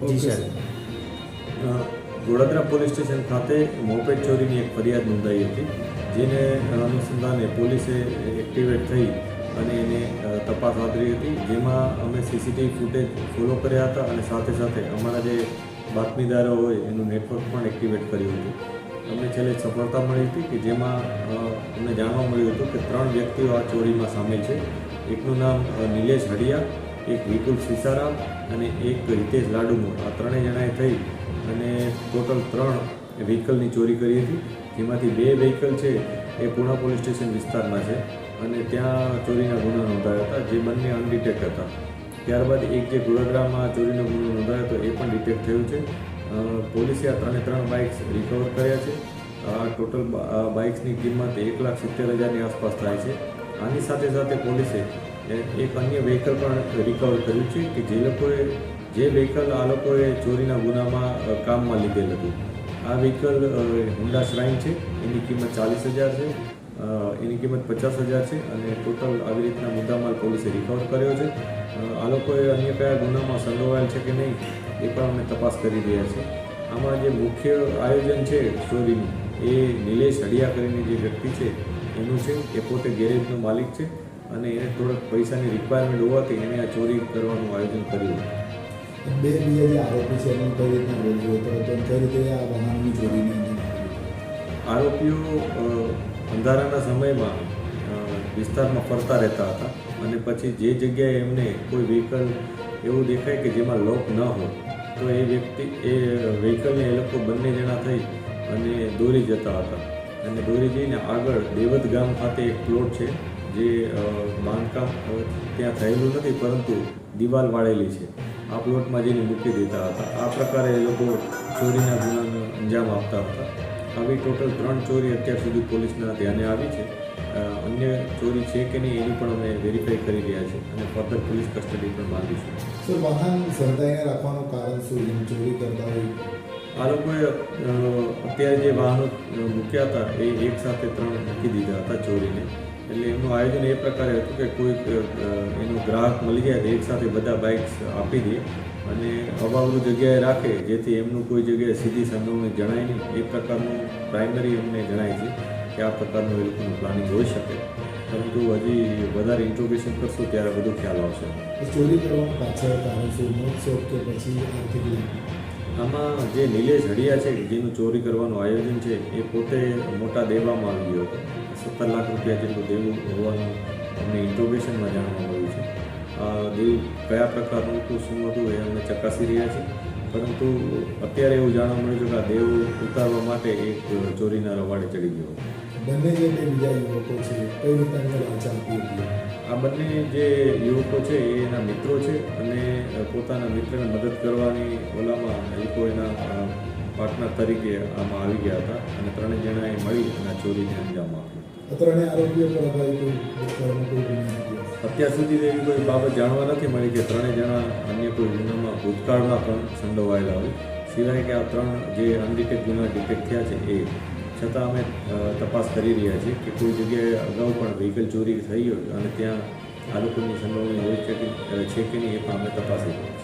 જી sir. Vadodara police station ખાતે moped ચોરીની એક ફરિયાદ નોંધાઈ હતી, જેને અનુસંધાને પોલીસે એક્ટિવેટ થઈ અને એને તપાસ હાથ ધરી હતી, જેમાં અમે સીસીટીવી ફૂટેજ ફોલો કર્યા હતા અને સાથે સાથે અમારા જે બાતમીદારો હોય એનું નેટવર્ક પણ એક્ટિવેટ કર્યું હતું. અમને છેલ્લે સફળતા મળી હતી કે જેમાં અમને જાણવા મળ્યું હતું કે 3 વ્યક્તિઓ આ ચોરીમાં સામેલ છે. એકનું નામ નિલેશ હડિયા, એક વિપુલ સિસારામ અને એક હિતેશ લાડુમોર. આ 3 જણાએ થઈ અને ટોટલ 3 વ્હીકલની ચોરી કરી હતી, જેમાંથી 2 વ્હીકલ છે એ પૂણા પોલીસ સ્ટેશન વિસ્તારના છે અને ત્યાં ચોરીના ગુના નોંધાયા હતા, જે બંને અનડિટેક્ટ હતા. ત્યારબાદ એક જે વડોદરામાં ચોરીનો ગુનો નોંધાયો હતો એ પણ ડિટેક્ટ થયું છે. પોલીસે આ 3 બાઇક્સ રિકવર કર્યા છે. આ ટોટલ બાઇક્સની કિંમત 1,70,000ની આસપાસ થાય છે. આની સાથે સાથે પોલીસે એક અન્ય વ્હીકલ પણ રિકવર કર્યું છે કે જે વ્હીકલ આ લોકોએ ચોરીના ગુનામાં કામમાં લીધેલ હતું. આ વ્હીકલ હોન્ડા શ્રાઇન છે, એની કિંમત 40,000 છે, એની કિંમત 50,000 છે અને ટોટલ આવી રીતના મુદ્દામાલ પોલીસે રિકવર કર્યો છે. આ લોકોએ અન્ય કયા ગુનામાં સંડોવાયેલ છે કે નહીં એ પણ અમે તપાસ કરી રહ્યા છીએ. આમાં જે મુખ્ય આયોજન છે ચોરીનું એ નિલેશ હડિયા કરીને જે વ્યક્તિ છે એનું છે. એ પોતે ગેરેજનો માલિક છે અને એને થોડાક પૈસાની રિક્વાયરમેન્ટ હોવાથી એને આ ચોરી કરવાનું આયોજન કર્યું. બીજા જે આરોપી છે એનું કઈ રીતના રોજ્યો હતો તો કઈ રીતે આ વાહનની ચોરીને આરોપીઓ અંધારાના સમયમાં વિસ્તારમાં ફરતા રહેતા હતા અને પછી જે જગ્યાએ એમને કોઈ વ્હીકલ એવું દેખાય કે જેમાં લોક ન હોય તો એ વ્હીકલને એ લોકો બંને જણા થઈ અને દોરી જતા હતા અને દોરી જઈને આગળ દેવત ગામ ખાતે એક પ્લોટ છે, જે બાંધકામ ત્યાં થયેલું નથી પરંતુ દિવાલ વાળેલી છે. આ પ્લોટમાં જઈને મૂકી દેતા હતા. આ પ્રકારે એ લોકો ચોરીના ગુનાનો અંજામ આપતા હતા. આવી ટોટલ 3 ચોરી અત્યાર સુધી પોલીસના ધ્યાને આવી છે. અન્ય ચોરી છે કે નહીં એની પણ અમે વેરીફાઈ કરી રહ્યા છીએ અને ફર્ધર પોલીસ કસ્ટડી પણ માંગીશું. સર, વાહન સંતાઈને રાખવાનું કારણ શું? ચોરી કરતા હોય આ લોકોએ અત્યારે જે વાહનો મૂક્યા હતા એ એકસાથે 3 મૂકી દીધા હતા ચોરીને. એટલે એમનું આયોજન એ પ્રકારે હતું કે કોઈ એનો ગ્રાહક મળી જાય તો એકસાથે બધા બાઇક્સ આપી દે અને અવાવરું જગ્યાએ રાખે, જેથી એમનું કોઈ જગ્યાએ સીધી સંડોવણી જણાય નહીં. એ પ્રકારનું પ્રાઇમરી અમને જણાય છે કે આ પ્રકારનું એ લોકોનું પ્લાનિંગ હોઈ શકે, પરંતુ હજી વધારે ઇન્ટ્રોગેશન કરશું ત્યારે બધું ખ્યાલ આવશે. ચોરી કરવાનું પાછળ કારણ શું? મોટ શોખ કે પછી આર્થિક? આમાં જે નિલેશ હડિયા છે જેનું ચોરી કરવાનું આયોજન છે એ પોતે મોટા દેવામાં આવી ગયો હતો. 17 લાખ રૂપિયા જેટલું દેવું હોવાનું અમને ઇન્ટ્રોગેશનમાં જાણવા મળ્યું છે. આ દેવ કયા પ્રકારનું હતું, શું હતું એ અમે ચકાસી રહ્યા છીએ, પરંતુ અત્યારે એવું જાણવા મળ્યું છે કે આ દેવ ઉતારવા માટે એક ચોરીના રવાડે ચડી ગયો. બંને જે બીજા યુવકો છે કઈ રીતે એમને વાંચા આપી હતી? આ બંને જે યુવકો છે એ એના મિત્રો છે અને પોતાના મિત્રને મદદ કરવાની ઓલામાં એ લોકો એના પાર્ટનર તરીકે આમાં આવી ગયા હતા અને 3 જણાએ મળી અને આ ચોરીને અંજામ આપ્યો. 3 આરોપીઓ પર કોઈ અત્યાર સુધી એવી કોઈ બાબત જાણવા નથી મળી કે 3 જણા અન્ય કોઈ ગુનામાં ભૂતકાળમાં પણ સંડોવાયેલા હોય, સિવાય કે આ 3 જે અનડિટેક્ટ ગુના ડિટેક્ટ થયા છે એ છતાં અમે તપાસ કરી રહ્યા છીએ કે કોઈ જગ્યાએ અગાઉ પણ વ્હીકલ ચોરી થઈ હોય અને ત્યાં આ લોકોની સંડોવણી હોય છે કે નહીં એ પણ અમે તપાસી રહ્યા છીએ.